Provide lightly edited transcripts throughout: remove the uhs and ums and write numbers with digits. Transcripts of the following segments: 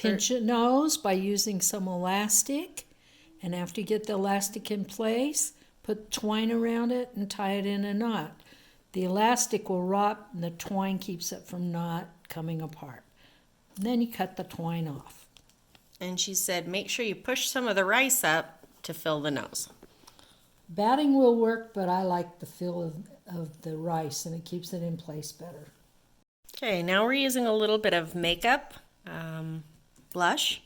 pinch a nose by using some elastic. And after you get the elastic in place, put twine around it and tie it in a knot. The elastic will rot and the twine keeps it from not coming apart. And then you cut the twine off. And she said, make sure you push some of the rice up to fill the nose. Batting will work, but I like the feel of the rice and it keeps it in place better. Okay, now we're using a little bit of makeup, blush.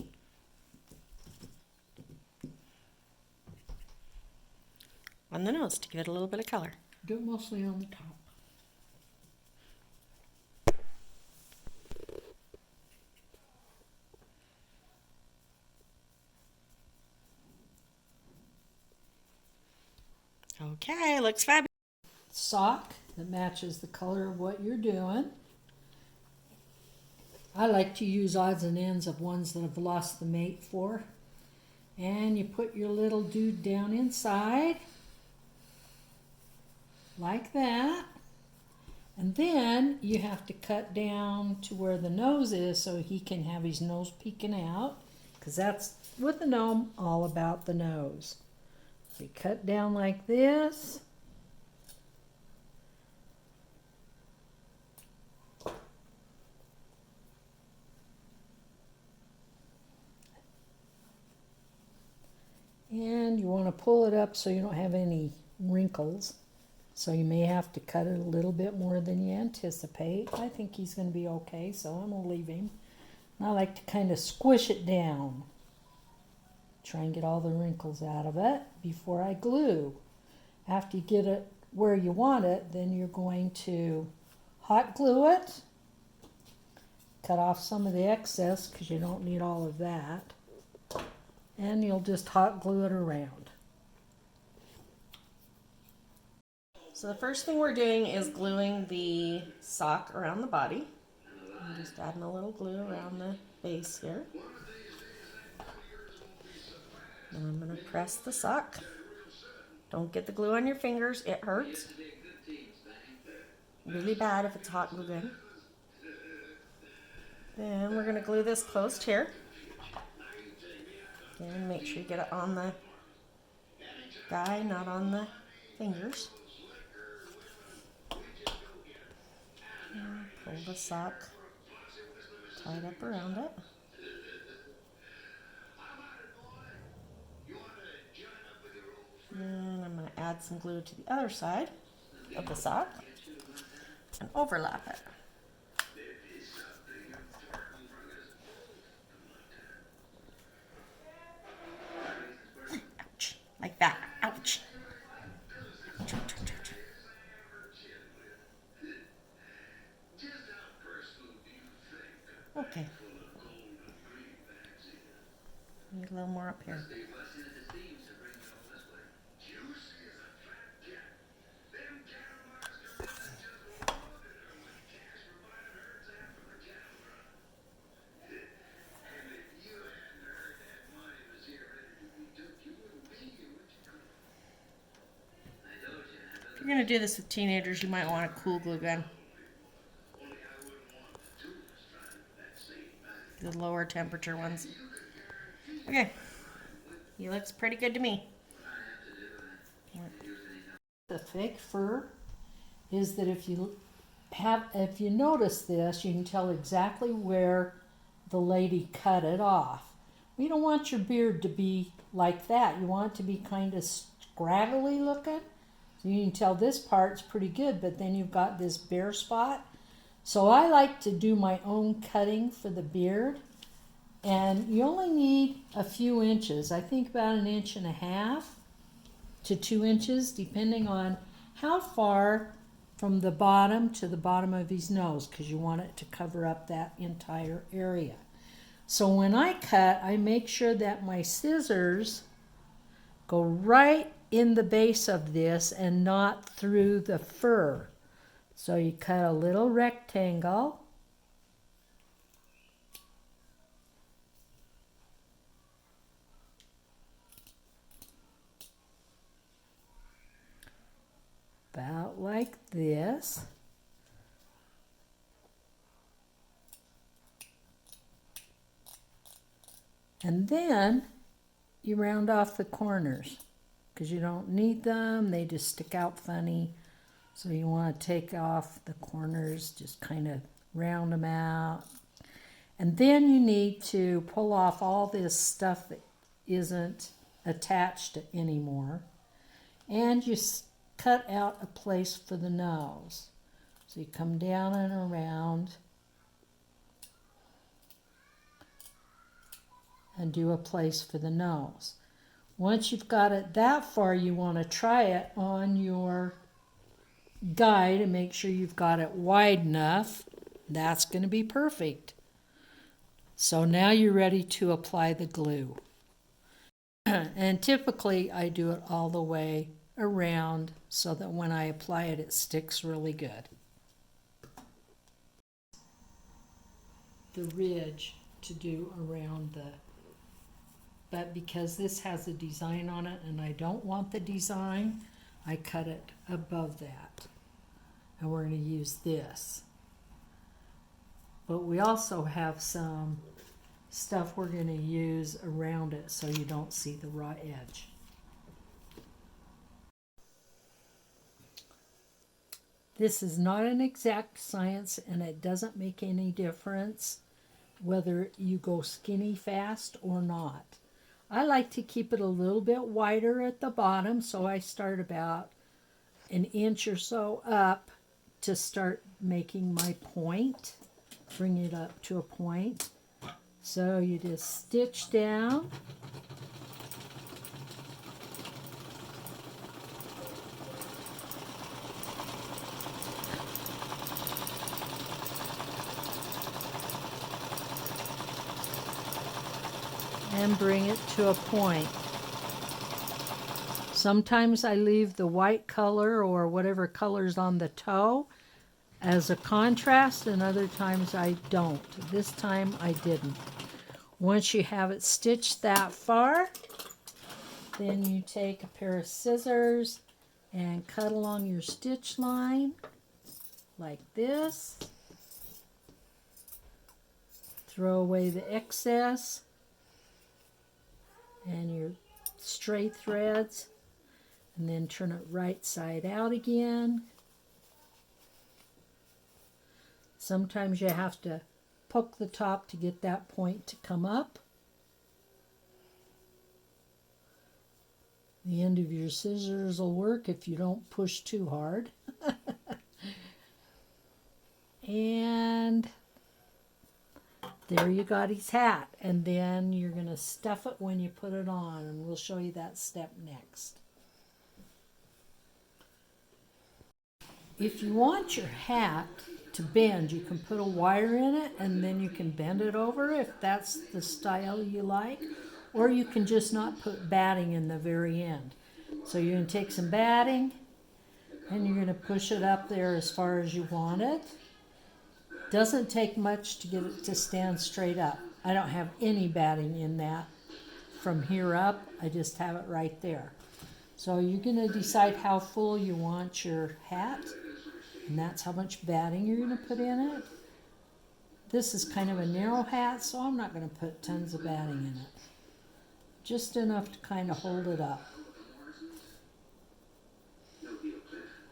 On the nose to give it a little bit of color. Do it mostly on the top. Okay, looks fabulous. Sock that matches the color of what you're doing. I like to use odds and ends of ones that I've lost the mate for. And you put your little dude down inside. Like that. And then you have to cut down to where the nose is so he can have his nose peeking out. Because that's, with the gnome, all about the nose. So you cut down like this. And you want to pull it up so you don't have any wrinkles. So you may have to cut it a little bit more than you anticipate. I think he's going to be okay, so I'm going to leave him. And I like to kind of squish it down. Try and get all the wrinkles out of it before I glue. After you get it where you want it, then you're going to hot glue it. Cut off some of the excess because you don't need all of that. And you'll just hot glue it around. So the first thing we're doing is gluing the sock around the body. I'm just adding a little glue around the base here. And I'm going to press the sock. Don't get the glue on your fingers, it hurts. Really bad if it's hot glue gun. Then we're going to glue this closed here. And make sure you get it on the guy, not on the fingers. And pull the sock tied up around it. And I'm going to add some glue to the other side of the sock and overlap it. Ouch, like that. Ouch. Ouch, ouch, ouch, ouch. Okay. Need a little more up here. If you're going to do this with teenagers, you might want a cool glue gun. The lower temperature ones. Okay. He looks pretty good to me. The fake fur is that if you notice this, you can tell exactly where the lady cut it off. You don't want your beard to be like that. You want it to be kind of scraggly looking. So you can tell this part's pretty good, but then you've got this bare spot. So I like to do my own cutting for the beard. And you only need a few inches. I think about 1.5 inches to 2 inches, depending on how far from the bottom to the bottom of his nose, because you want it to cover up that entire area. So when I cut, I make sure that my scissors go right in the base of this and not through the fur. So you cut a little rectangle. About like this. And then you round off the corners because you don't need them. They just stick out funny. So you want to take off the corners, just kind of round them out. And then you need to pull off all this stuff that isn't attached anymore. And you cut out a place for the nose. So you come down and around and do a place for the nose. Once you've got it that far, you want to try it on your guide and make sure you've got it wide enough. That's going to be perfect. So now you're ready to apply the glue. And typically I do it all the way around so that when I apply it, it sticks really good. The ridge to do around but because this has a design on it and I don't want the design, I cut it above that. And we're going to use this. But we also have some stuff we're going to use around it so you don't see the raw edge. This is not an exact science and it doesn't make any difference whether you go skinny fast or not. I like to keep it a little bit wider at the bottom, so I start about an inch or so up to start making my point. Bring it up to a point. So you just stitch down. And bring it to a point. Sometimes I leave the white color or whatever color's on the toe as a contrast, and other times I don't. This time I didn't. Once you have it stitched that far, then you take a pair of scissors and cut along your stitch line like this. Throw away the excess and your stray threads, and then turn it right side out again. Sometimes you have to poke the top to get that point to come up. The end of your scissors will work if you don't push too hard. And there you got his hat. And then you're going to stuff it when you put it on, and we'll show you that step next. If you want your hat to bend, you can put a wire in it and then you can bend it over if that's the style you like, or you can just not put batting in the very end. So you're going to take some batting and you're going to push it up there as far as you want it. Doesn't take much to get it to stand straight up. I don't have any batting in that from here up. I just have it right there. So you're going to decide how full you want your hat, and that's how much batting you're going to put in it. This is kind of a narrow hat, so I'm not going to put tons of batting in it. Just enough to kind of hold it up.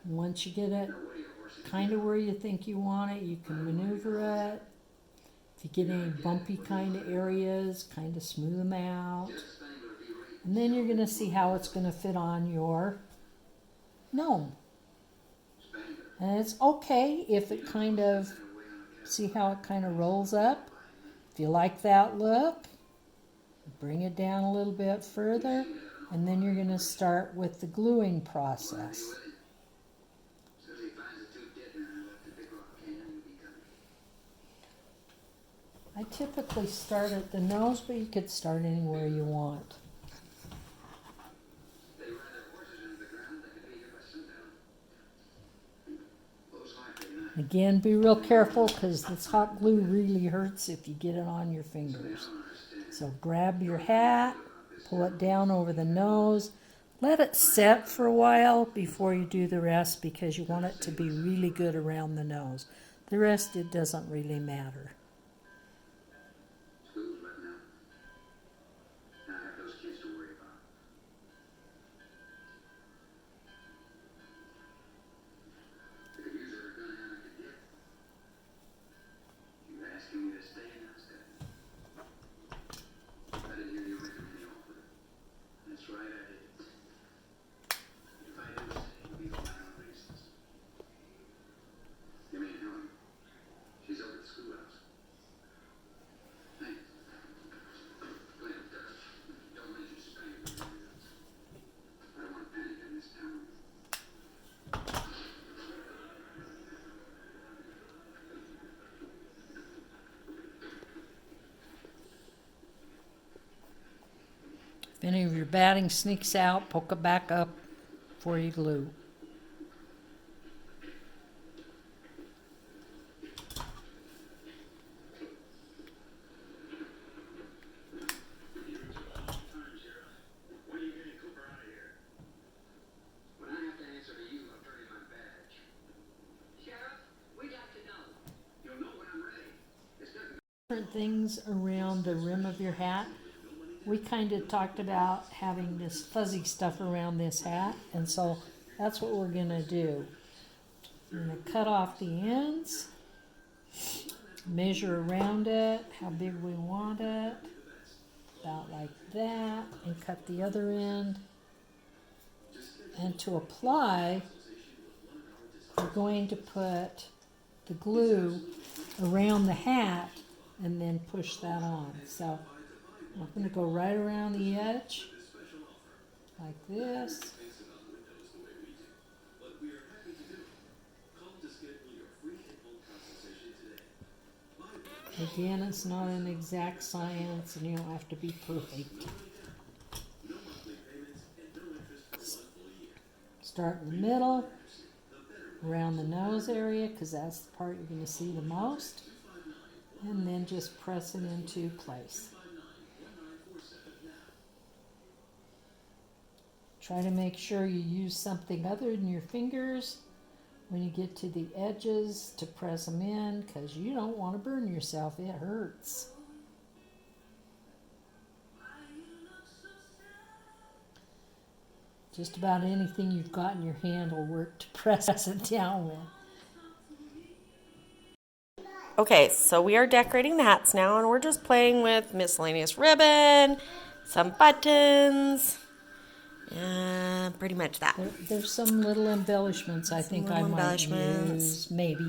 Once you get it kind of where you think you want it, you can maneuver it. If you get any bumpy kind of areas, kind of smooth them out. And then you're going to see how it's going to fit on your gnome. And it's okay if it kind of, see how it kind of rolls up? If you like that look, bring it down a little bit further, and then you're going to start with the gluing process. I typically start at the nose, but you could start anywhere you want. Again, be real careful because this hot glue really hurts if you get it on your fingers. So grab your hat, pull it down over the nose, let it set for a while before you do the rest because you want it to be really good around the nose. The rest, it doesn't really matter. If any of your batting sneaks out, poke it back up before you glue. Different things around the rim of your hat. We kind of talked about having this fuzzy stuff around this hat, and so that's what we're going to do. I'm going to cut off the ends, measure around it, how big we want it, about like that, and cut the other end. And to apply, we're going to put the glue around the hat and then push that on. So I'm going to go right around the edge, like this. Again, it's not an exact science and you don't have to be perfect. Start in the middle, around the nose area, because that's the part you're going to see the most. And then just press it into place. Try to make sure you use something other than your fingers when you get to the edges to press them in, because you don't want to burn yourself. It hurts. Just about anything you've got in your hand will work to press it down with. Okay, so we are decorating the hats now, and we're just playing with miscellaneous ribbon, some buttons, and pretty much that. There's some little embellishments I think I might use, maybe.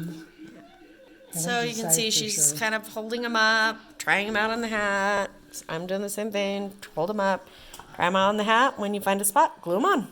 So you can see she's kind of holding them up, trying them out on the hat. I'm doing the same thing. Hold them up, try them out on the hat. When you find a spot, glue them on.